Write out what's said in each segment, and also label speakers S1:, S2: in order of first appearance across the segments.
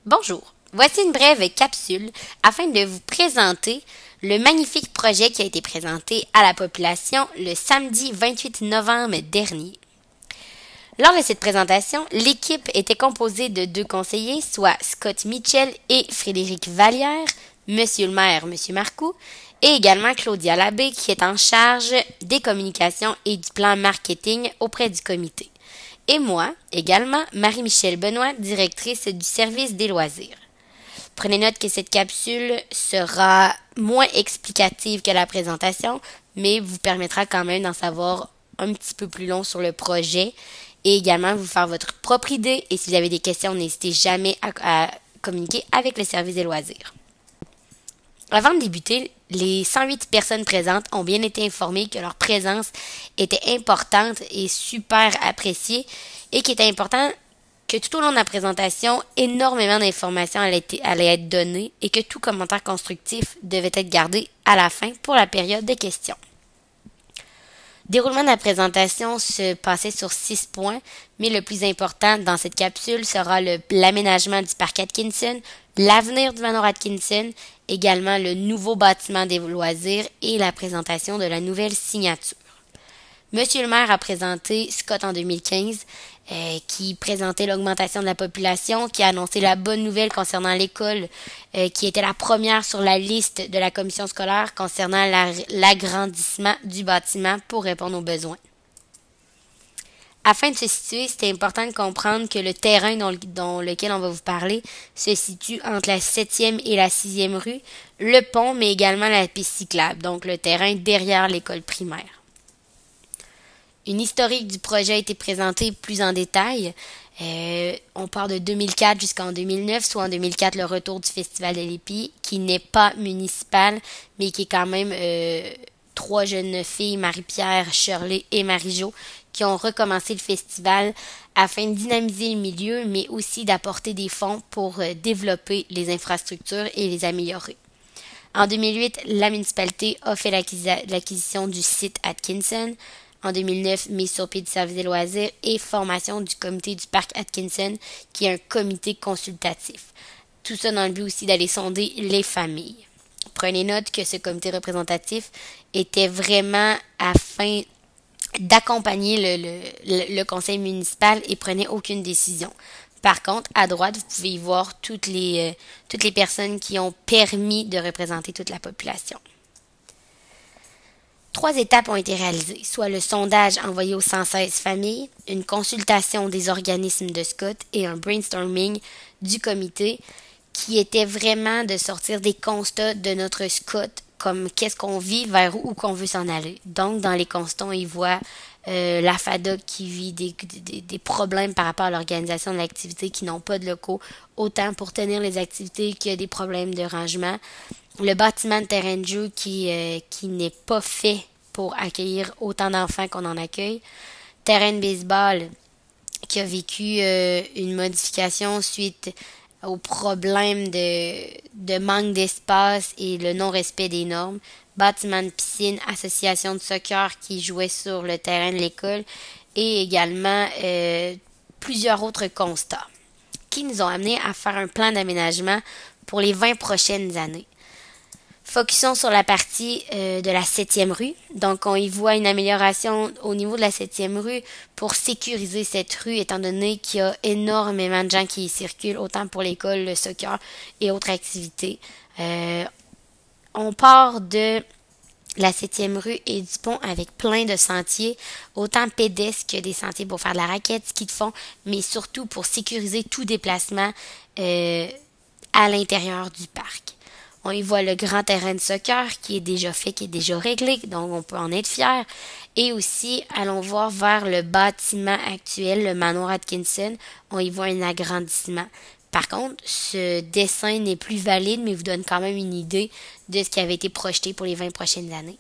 S1: Bonjour, voici une brève capsule afin de vous présenter le magnifique projet qui a été présenté à la population le samedi 28 novembre dernier. Lors de cette présentation, l'équipe était composée de deux conseillers, soit Scott Mitchell et Frédéric Vallière, Monsieur le maire, Monsieur Marcoux, et également Claudia Labbé qui est en charge des communications et du plan marketing auprès du comité. Et moi, également, Marie-Michelle Benoît, directrice du service des loisirs. Prenez note que cette capsule sera moins explicative que la présentation, mais vous permettra quand même d'en savoir un petit peu plus long sur le projet et également vous faire votre propre idée. Et si vous avez des questions, n'hésitez jamais à communiquer avec le service des loisirs. Avant de débuter, les 108 personnes présentes ont bien été informées que leur présence était importante et super appréciée et qu'il était important que tout au long de la présentation, énormément d'informations allaient être données et que tout commentaire constructif devait être gardé à la fin pour la période de questions. Déroulement de la présentation se passait sur 6 points, mais le plus important dans cette capsule sera l'aménagement du parc Atkinson, l'avenir du manoir Atkinson, également le nouveau bâtiment des loisirs et la présentation de la nouvelle signature. Monsieur le maire a présenté Scott en 2015, qui présentait l'augmentation de la population, qui a annoncé la bonne nouvelle concernant l'école, qui était la première sur la liste de la commission scolaire concernant l'agrandissement du bâtiment pour répondre aux besoins. Afin de se situer, c'est important de comprendre que le terrain dont lequel on va vous parler se situe entre la 7e et la 6e rue, le pont, mais également la piste cyclable, donc le terrain derrière l'école primaire. Une historique du projet a été présentée plus en détail. On part de 2004 jusqu'en 2009, soit en 2004 le retour du Festival de l'Épi, qui n'est pas municipal, mais qui est quand même 3 jeunes filles, Marie-Pierre, Shirley et Marie-Jo, qui ont recommencé le festival afin de dynamiser le milieu, mais aussi d'apporter des fonds pour développer les infrastructures et les améliorer. En 2008, la municipalité a fait l'acquisition du site Atkinson. En 2009, mise sur pied du service des loisirs et formation du comité du parc Atkinson, qui est un comité consultatif. Tout ça dans le but aussi d'aller sonder les familles. Prenez note que ce comité représentatif était vraiment afin d'accompagner le conseil municipal et prenait aucune décision. Par contre, à droite, vous pouvez y voir toutes les personnes qui ont permis de représenter toute la population. 3 étapes ont été réalisées, soit le sondage envoyé aux 116 familles, une consultation des organismes de Scott et un brainstorming du comité qui était vraiment de sortir des constats de notre Scott, comme qu'est-ce qu'on vit, vers où qu'on veut s'en aller. Donc, dans les constats, on y voit la FADOC qui vit des problèmes par rapport à l'organisation de l'activité, qui n'ont pas de locaux, autant pour tenir les activités qu'il y a des problèmes de rangement. Le bâtiment de terrain de jeu qui n'est pas fait pour accueillir autant d'enfants qu'on en accueille. Terrain de baseball qui a vécu une modification suite au problème de manque d'espace et le non-respect des normes. Bâtiment de piscine, association de soccer qui jouait sur le terrain de l'école et également plusieurs autres constats qui nous ont amenés à faire un plan d'aménagement pour les 20 prochaines années. Focusons sur la partie de la 7e rue. Donc, on y voit une amélioration au niveau de la 7e rue pour sécuriser cette rue, étant donné qu'il y a énormément de gens qui y circulent, autant pour l'école, le soccer et autres activités. On part de la 7e rue et du pont avec plein de sentiers, autant pédestres que des sentiers pour faire de la raquette, ski de fond, mais surtout pour sécuriser tout déplacement à l'intérieur du parc. On y voit le grand terrain de soccer qui est déjà fait, qui est déjà réglé, donc on peut en être fier. Et aussi, allons voir vers le bâtiment actuel, le manoir Atkinson, on y voit un agrandissement. Par contre, ce dessin n'est plus valide, mais vous donne quand même une idée de ce qui avait été projeté pour les 20 prochaines années.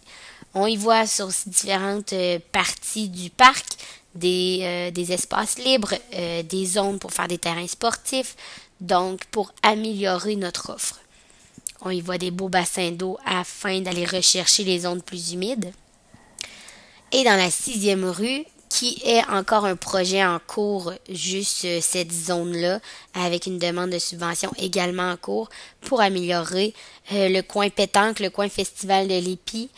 S1: On y voit sur différentes parties du parc des espaces libres, des zones pour faire des terrains sportifs, donc pour améliorer notre offre. On y voit des beaux bassins d'eau afin d'aller rechercher les zones plus humides. Et dans la 6e rue, qui est encore un projet en cours, juste cette zone-là, avec une demande de subvention également en cours pour améliorer le coin pétanque, le coin festival de l'Épi.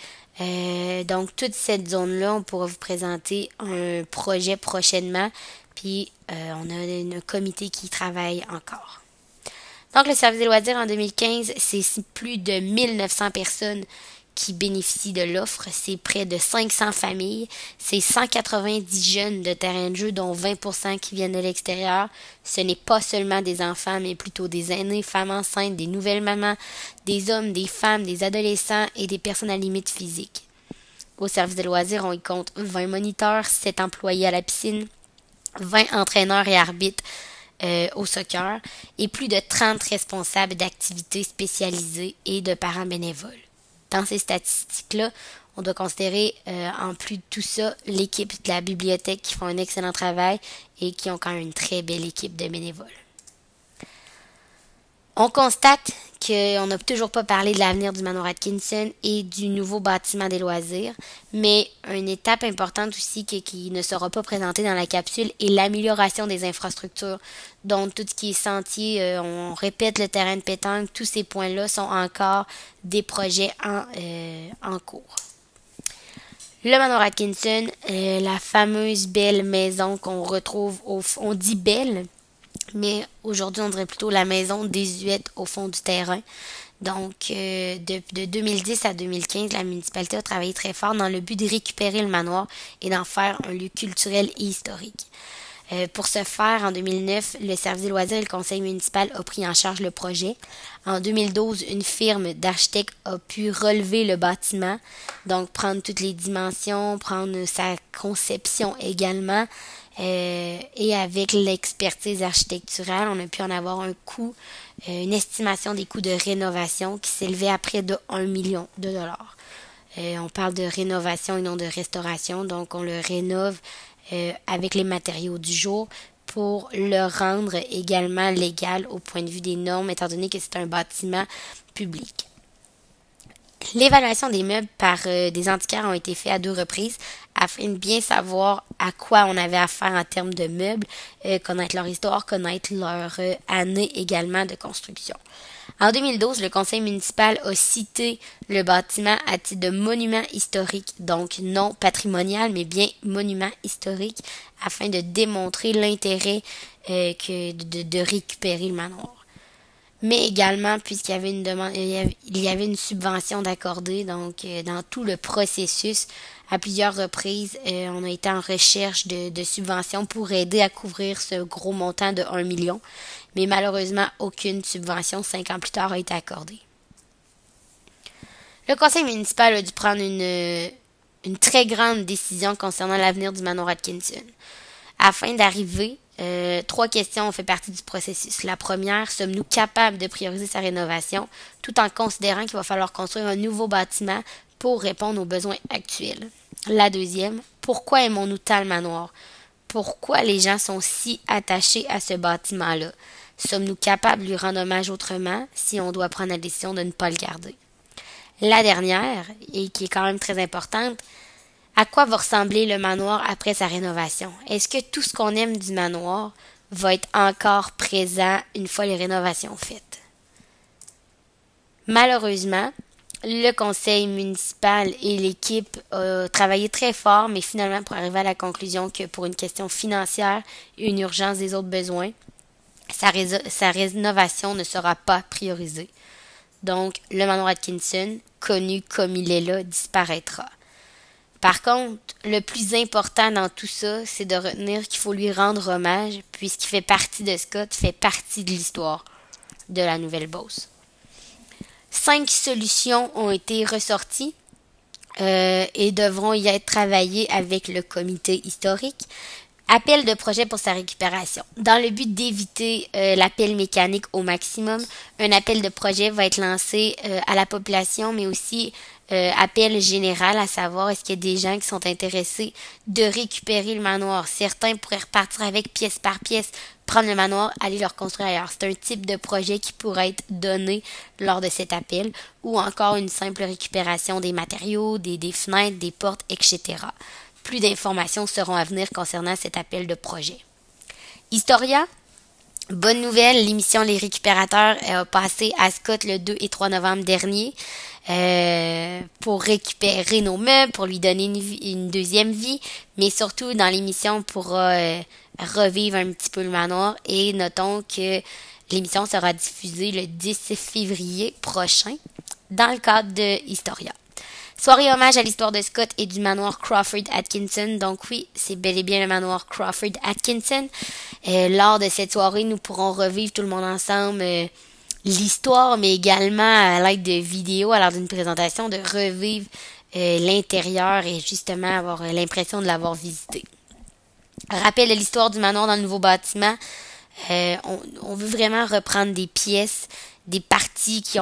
S1: Donc, toute cette zone-là, on pourra vous présenter un projet prochainement. Puis, on a un comité qui travaille encore. Donc, le service des loisirs en 2015, c'est plus de 1900 personnes qui bénéficient de l'offre. C'est près de 500 familles. C'est 190 jeunes de terrain de jeu, dont 20% qui viennent de l'extérieur. Ce n'est pas seulement des enfants, mais plutôt des aînés, femmes enceintes, des nouvelles mamans, des hommes, des femmes, des adolescents et des personnes à limite physique. Au service des loisirs, on y compte 20 moniteurs, 7 employés à la piscine, 20 entraîneurs et arbitres au soccer et plus de 30 responsables d'activités spécialisées et de parents bénévoles. Dans ces statistiques-là, on doit considérer, en plus de tout ça, l'équipe de la bibliothèque qui font un excellent travail et qui ont quand même une très belle équipe de bénévoles. On constate qu'on n'a toujours pas parlé de l'avenir du manoir Atkinson et du nouveau bâtiment des loisirs, mais une étape importante aussi qui ne sera pas présentée dans la capsule est l'amélioration des infrastructures. Donc tout ce qui est sentier, on répète le terrain de pétanque, tous ces points-là sont encore des projets en cours. Le manoir Atkinson, la fameuse belle maison qu'on retrouve on dit belle, mais aujourd'hui, on dirait plutôt la maison désuète au fond du terrain. Donc, de 2010 à 2015, la municipalité a travaillé très fort dans le but de récupérer le manoir et d'en faire un lieu culturel et historique. Pour ce faire, en 2009, le service des loisirs et le conseil municipal a pris en charge le projet. En 2012, une firme d'architectes a pu relever le bâtiment, donc prendre toutes les dimensions, prendre sa conception également. Et avec l'expertise architecturale, on a pu en avoir un coût, une estimation des coûts de rénovation qui s'élevait à près de 1 million de dollars. On parle de rénovation et non de restauration, donc on le rénove avec les matériaux du jour pour le rendre également légal au point de vue des normes, étant donné que c'est un bâtiment public. L'évaluation des meubles par des antiquaires ont été faits à 2 reprises afin de bien savoir à quoi on avait affaire en termes de meubles, connaître leur histoire, connaître leur année également de construction. En 2012, le conseil municipal a cité le bâtiment à titre de monument historique, donc non patrimonial, mais bien monument historique, afin de démontrer l'intérêt de récupérer le manoir. Mais également, puisqu'il y avait une demande, il y avait une subvention d'accorder, donc dans tout le processus, à plusieurs reprises, on a été en recherche de subventions pour aider à couvrir ce gros montant de 1 million. Mais malheureusement, aucune subvention 5 ans plus tard a été accordée. Le conseil municipal a dû prendre une très grande décision concernant l'avenir du manoir Atkinson. Afin d'arriver, 3 questions ont fait partie du processus. La première, sommes-nous capables de prioriser sa rénovation tout en considérant qu'il va falloir construire un nouveau bâtiment pour répondre aux besoins actuels? La deuxième, pourquoi aimons-nous tant le manoir? Pourquoi les gens sont si attachés à ce bâtiment-là? Sommes-nous capables de lui rendre hommage autrement si on doit prendre la décision de ne pas le garder? La dernière, et qui est quand même très importante, à quoi va ressembler le manoir après sa rénovation? Est-ce que tout ce qu'on aime du manoir va être encore présent une fois les rénovations faites? Malheureusement, le conseil municipal et l'équipe ont travaillé très fort, mais finalement pour arriver à la conclusion que pour une question financière et une urgence des autres besoins, sa rénovation ne sera pas priorisée. Donc, le manoir Atkinson, connu comme il est là, disparaîtra. Par contre, le plus important dans tout ça, c'est de retenir qu'il faut lui rendre hommage, puisqu'il fait partie de Scott, fait partie de l'histoire de la Nouvelle-Beauce. 5 solutions ont été ressorties et devront y être travaillées avec le comité historique. Appel de projet pour sa récupération. Dans le but d'éviter l'appel mécanique au maximum, un appel de projet va être lancé à la population, mais aussi appel général, à savoir est-ce qu'il y a des gens qui sont intéressés de récupérer le manoir. Certains pourraient repartir avec pièce par pièce, prendre le manoir, aller le reconstruire ailleurs. C'est un type de projet qui pourrait être donné lors de cet appel, ou encore une simple récupération des matériaux, des fenêtres, des portes, etc. Plus d'informations seront à venir concernant cet appel de projet. Historia, bonne nouvelle, l'émission Les Récupérateurs a passé à Scott le 2 et 3 novembre dernier pour récupérer nos meubles, pour lui donner une deuxième vie, mais surtout dans l'émission on pourra revivre un petit peu le manoir et notons que l'émission sera diffusée le 10 février prochain dans le cadre de Historia. Soirée hommage à l'histoire de Scott et du manoir Crawford Atkinson. Donc oui, c'est bel et bien le manoir Crawford Atkinson. Lors de cette soirée, nous pourrons revivre tout le monde ensemble l'histoire, mais également à l'aide de vidéos, à l'heure d'une présentation, de revivre l'intérieur et justement avoir l'impression de l'avoir visité. Rappel de l'histoire du manoir dans le nouveau bâtiment. On veut vraiment reprendre des pièces, des parties qui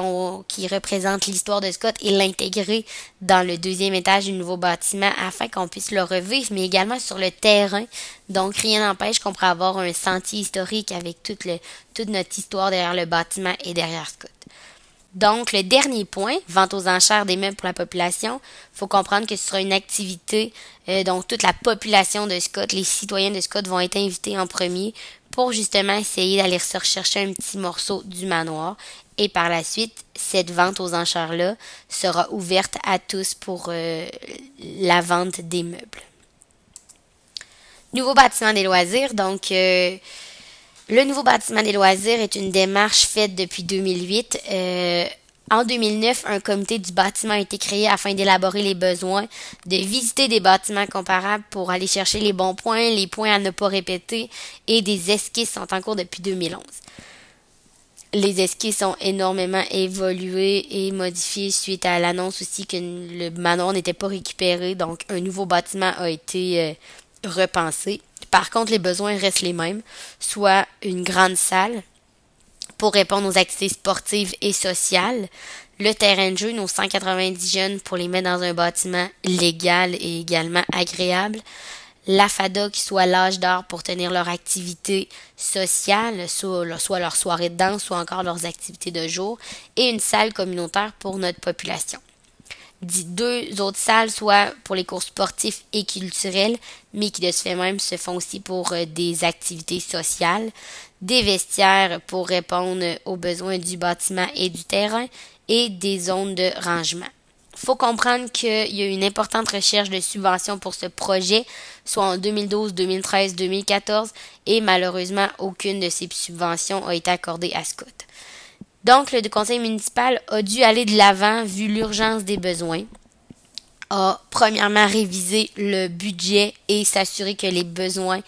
S1: représentent l'histoire de Scott et l'intégrer dans le deuxième étage du nouveau bâtiment afin qu'on puisse le revivre, mais également sur le terrain. Donc, rien n'empêche qu'on pourrait avoir un sentier historique avec toute notre histoire derrière le bâtiment et derrière Scott. Donc, le dernier point, vente aux enchères des meubles pour la population, il faut comprendre que ce sera une activité, donc toute la population de Scott, les citoyens de Scott vont être invités en premier pour justement essayer d'aller se rechercher un petit morceau du manoir. Et par la suite, cette vente aux enchères-là sera ouverte à tous pour la vente des meubles. Nouveau bâtiment des loisirs, donc... le nouveau bâtiment des loisirs est une démarche faite depuis 2008. En 2009, un comité du bâtiment a été créé afin d'élaborer les besoins, de visiter des bâtiments comparables pour aller chercher les bons points, les points à ne pas répéter et des esquisses sont en cours depuis 2011. Les esquisses ont énormément évolué et modifié suite à l'annonce aussi que le manoir n'était pas récupéré, donc un nouveau bâtiment a été repensé. Par contre, les besoins restent les mêmes, soit une grande salle pour répondre aux activités sportives et sociales, le terrain de jeu, nos 190 jeunes pour les mettre dans un bâtiment légal et également agréable, la FADA qui soit l'âge d'or pour tenir leur activité sociale, soit leur soirée de danse, soit encore leurs activités de jour, et une salle communautaire pour notre population. Deux autres salles, soit pour les cours sportifs et culturels, mais qui de ce fait même se font aussi pour des activités sociales, des vestiaires pour répondre aux besoins du bâtiment et du terrain, et des zones de rangement. Faut comprendre qu'il y a eu une importante recherche de subventions pour ce projet, soit en 2012, 2013, 2014, et malheureusement, aucune de ces subventions a été accordée à Scott. Donc, le conseil municipal a dû aller de l'avant vu l'urgence des besoins, a premièrement révisé le budget et s'assurer que les besoins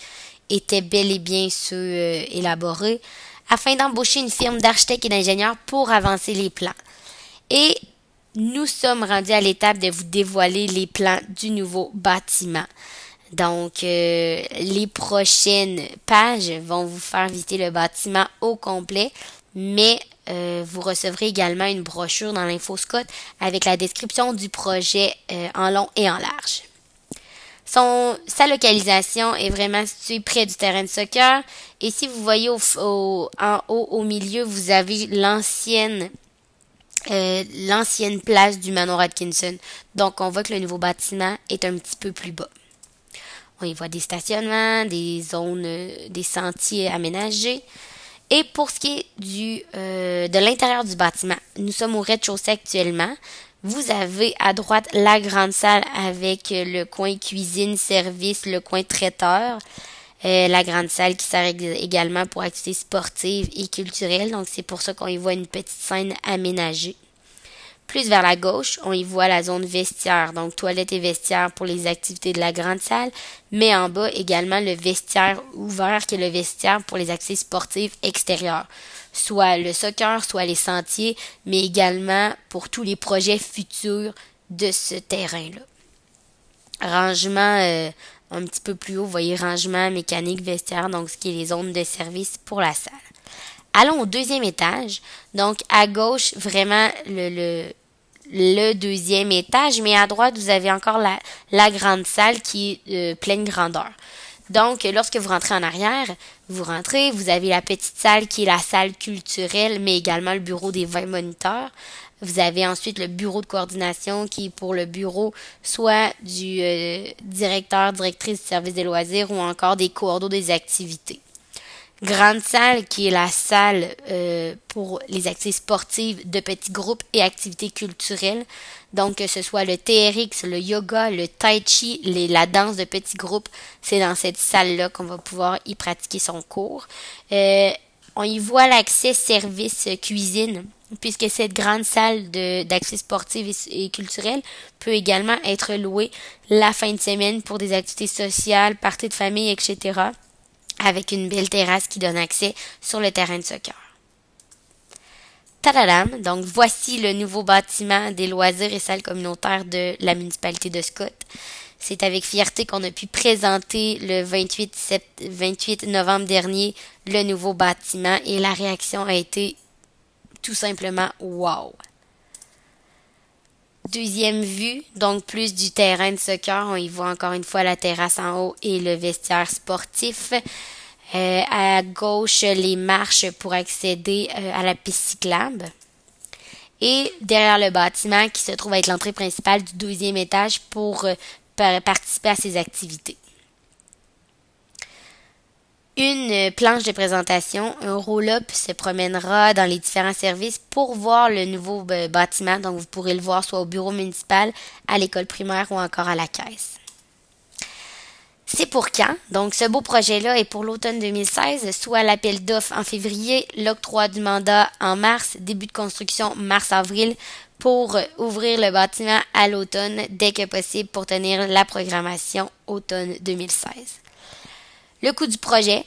S1: étaient bel et bien ceux élaborés, afin d'embaucher une firme d'architectes et d'ingénieurs pour avancer les plans. Et nous sommes rendus à l'étape de vous dévoiler les plans du nouveau bâtiment. Donc, les prochaines pages vont vous faire visiter le bâtiment au complet, mais vous recevrez également une brochure dans l'info Scott avec la description du projet en long et en large. Sa localisation est vraiment située près du terrain de soccer. Et si vous voyez en haut au milieu, vous avez l'ancienne place du manoir Atkinson. Donc, on voit que le nouveau bâtiment est un petit peu plus bas. On y voit des stationnements, des zones, des sentiers aménagés. Et pour ce qui est de l'intérieur du bâtiment, nous sommes au rez-de-chaussée actuellement. Vous avez à droite la grande salle avec le coin cuisine, service, le coin traiteur. La grande salle qui sert également pour activités sportives et culturelles. Donc, c'est pour ça qu'on y voit une petite scène aménagée. Plus vers la gauche, on y voit la zone vestiaire, donc toilettes et vestiaires pour les activités de la grande salle, mais en bas également le vestiaire ouvert qui est le vestiaire pour les activités sportives extérieures, soit le soccer, soit les sentiers, mais également pour tous les projets futurs de ce terrain-là. Rangement un petit peu plus haut, vous voyez rangement mécanique vestiaire, donc ce qui est les zones de service pour la salle. Allons au deuxième étage. Donc, à gauche, vraiment le deuxième étage, mais à droite, vous avez encore la grande salle qui est pleine grandeur. Donc, lorsque vous rentrez en arrière, vous avez la petite salle qui est la salle culturelle, mais également le bureau des 20 moniteurs. Vous avez ensuite le bureau de coordination qui est pour le bureau soit du directeur, directrice du service des loisirs ou encore des coordonnateurs des activités. Grande salle qui est la salle pour les activités sportives de petits groupes et activités culturelles. Donc que ce soit le TRX, le yoga, le tai chi, la danse de petits groupes, c'est dans cette salle-là qu'on va pouvoir y pratiquer son cours. On y voit l'accès service cuisine, puisque cette grande salle d'accès sportif et culturel peut également être louée la fin de semaine pour des activités sociales, parties de famille, etc., avec une belle terrasse qui donne accès sur le terrain de soccer. Tadadam! Donc, voici le nouveau bâtiment des loisirs et salles communautaires de la municipalité de Scott. C'est avec fierté qu'on a pu présenter le 28 novembre dernier le nouveau bâtiment et la réaction a été tout simplement wow! Deuxième vue, donc plus du terrain de soccer. On y voit encore une fois la terrasse en haut et le vestiaire sportif. À gauche, les marches pour accéder à la piste cyclable. Et derrière le bâtiment qui se trouve être l'entrée principale du deuxième étage pour participer à ces activités. Une planche de présentation, un roll-up se promènera dans les différents services pour voir le nouveau bâtiment. Donc, vous pourrez le voir soit au bureau municipal, à l'école primaire ou encore à la caisse. C'est pour quand? Donc, ce beau projet-là est pour l'automne 2016, soit l'appel d'offres en février, l'octroi du mandat en mars, début de construction mars-avril pour ouvrir le bâtiment à l'automne dès que possible pour tenir la programmation automne 2016. Le coût du projet.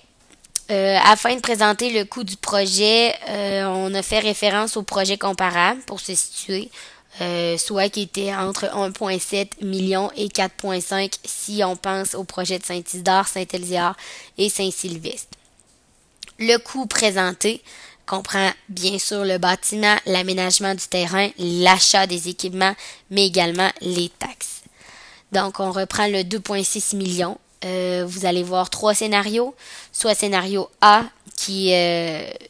S1: Afin de présenter le coût du projet, on a fait référence au projet comparable pour se situer, soit qui était entre 1,7 million et 4,5 si on pense au projet de Saint-Isidore, Saint-Elzéar et Saint-Sylvestre. Le coût présenté comprend bien sûr le bâtiment, l'aménagement du terrain, l'achat des équipements, mais également les taxes. Donc, on reprend le 2,6 millions. Vous allez voir 3 scénarios. Soit scénario A, qui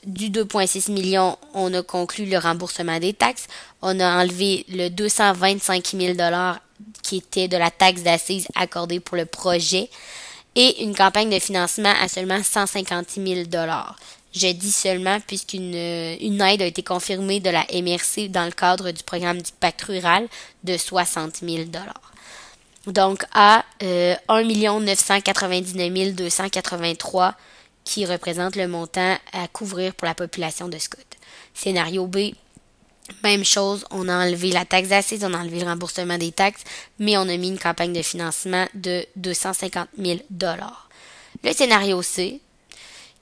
S1: du 2,6 millions, on a conclu le remboursement des taxes. On a enlevé le 225 000 $ qui était de la taxe d'assises accordée pour le projet et une campagne de financement à seulement 150 000 $. Je dis seulement puisqu'une aide a été confirmée de la MRC dans le cadre du programme du Pacte rural de 60 000 $. Donc, à 1 999 283 qui représente le montant à couvrir pour la population de Scott. Scénario B, même chose, on a enlevé la taxe d'assises, on a enlevé le remboursement des taxes, mais on a mis une campagne de financement de 250 000 $. Le scénario C,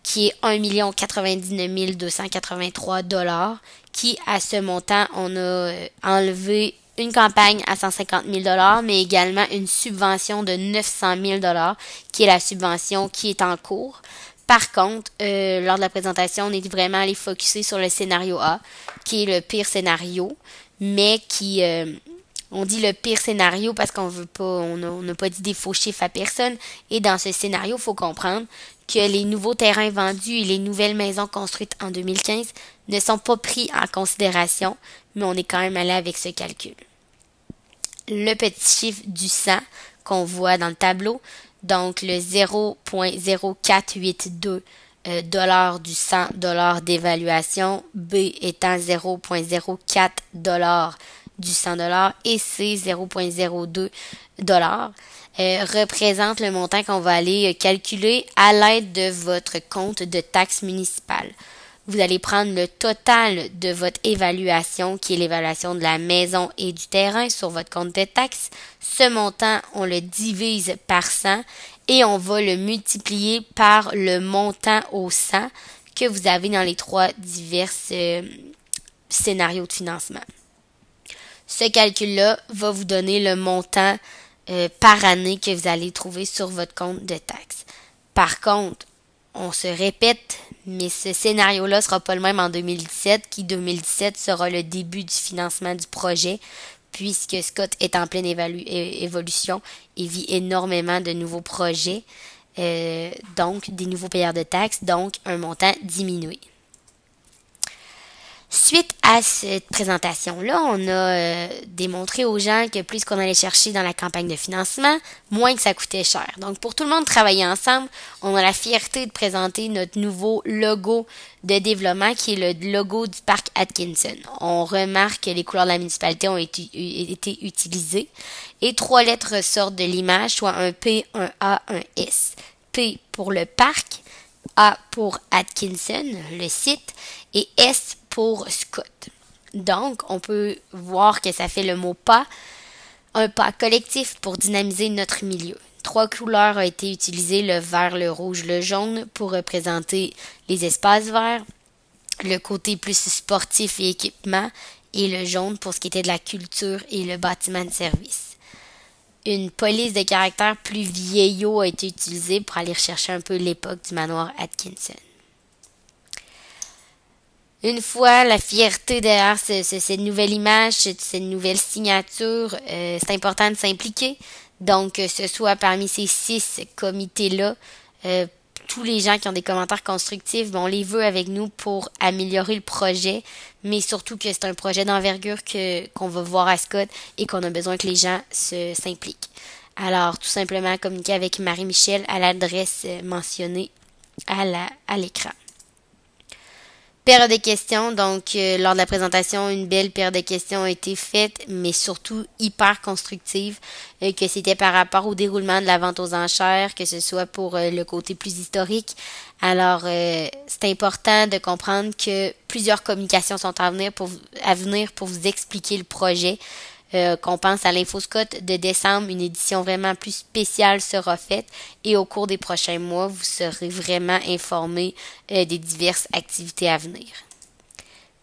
S1: qui est 1 99 283 $, qui, à ce montant, on a enlevé une campagne à 150 000 $, mais également une subvention de 900 000 $, qui est la subvention qui est en cours. Par contre, lors de la présentation, on est vraiment allé focusser sur le scénario A, qui est le pire scénario, mais qui, on dit le pire scénario parce qu'on veut pas, on n'a pas dit des faux chiffres à personne. Et dans ce scénario, il faut comprendre que les nouveaux terrains vendus et les nouvelles maisons construites en 2015 ne sont pas pris en considération, mais on est quand même allé avec ce calcul. Le petit chiffre du 100 qu'on voit dans le tableau, donc le 0,0482 $ du 100 $ d'évaluation, B étant 0,04 $ du 100 $ et C 0,02 $, représente le montant qu'on va aller calculer à l'aide de votre compte de taxes municipales. Vous allez prendre le total de votre évaluation, qui est l'évaluation de la maison et du terrain sur votre compte de taxes. Ce montant, on le divise par 100 et on va le multiplier par le montant au 100 que vous avez dans les 3 divers scénarios de financement. Ce calcul-là va vous donner le montant par année que vous allez trouver sur votre compte de taxes. Par contre, on se répète, mais ce scénario-là ne sera pas le même en 2017, qui 2017 sera le début du financement du projet, puisque Scott est en pleine évolution et vit énormément de nouveaux projets, donc des nouveaux payeurs de taxes, donc un montant diminué. Suite à cette présentation-là, on a démontré aux gens que plus qu'on allait chercher dans la campagne de financement, moins que ça coûtait cher. Donc, pour tout le monde travailler ensemble, on a la fierté de présenter notre nouveau logo de développement qui est le logo du parc Atkinson. On remarque que les couleurs de la municipalité ont été utilisées et 3 lettres sortent de l'image, soit un P, un A, un S. P pour le parc, A pour Atkinson, le site, et S pour Scott. Donc, on peut voir que ça fait le mot pas, un pas collectif pour dynamiser notre milieu. 3 couleurs ont été utilisées, le vert, le rouge, le jaune, pour représenter les espaces verts, le côté plus sportif et équipement, et le jaune pour ce qui était de la culture et le bâtiment de service. Une police de caractère plus vieillot a été utilisée pour aller rechercher un peu l'époque du manoir Atkinson. Une fois la fierté derrière cette nouvelle image, cette nouvelle signature, c'est important de s'impliquer. Donc, que ce soit parmi ces 6 comités-là, tous les gens qui ont des commentaires constructifs, on les veut avec nous pour améliorer le projet, mais surtout que c'est un projet d'envergure qu'on va voir à Scott et qu'on a besoin que les gens s'impliquent. Alors, tout simplement communiquer avec Marie-Michel à l'adresse mentionnée à l'écran. Période de questions, donc lors de la présentation, une belle période de questions a été faite, mais surtout hyper constructive, que c'était par rapport au déroulement de la vente aux enchères, que ce soit pour le côté plus historique. Alors, c'est important de comprendre que plusieurs communications sont à venir pour vous expliquer le projet. Qu'on pense à l'InfoScott de décembre, une édition vraiment plus spéciale sera faite et au cours des prochains mois, vous serez vraiment informés des diverses activités à venir.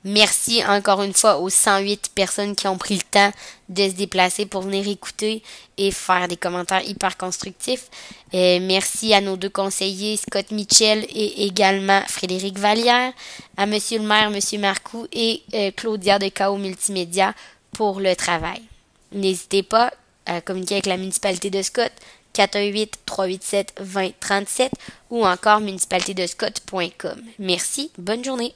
S1: Merci encore une fois aux 108 personnes qui ont pris le temps de se déplacer pour venir écouter et faire des commentaires hyper constructifs. Merci à nos 2 conseillers, Scott Mitchell et également Frédéric Vallière, à Monsieur le maire, Monsieur Marcoux et Claudia de KO Multimédia pour le travail. N'hésitez pas à communiquer avec la municipalité de Scott 418-387-2037 ou encore municipalitédescott.com. Merci, bonne journée.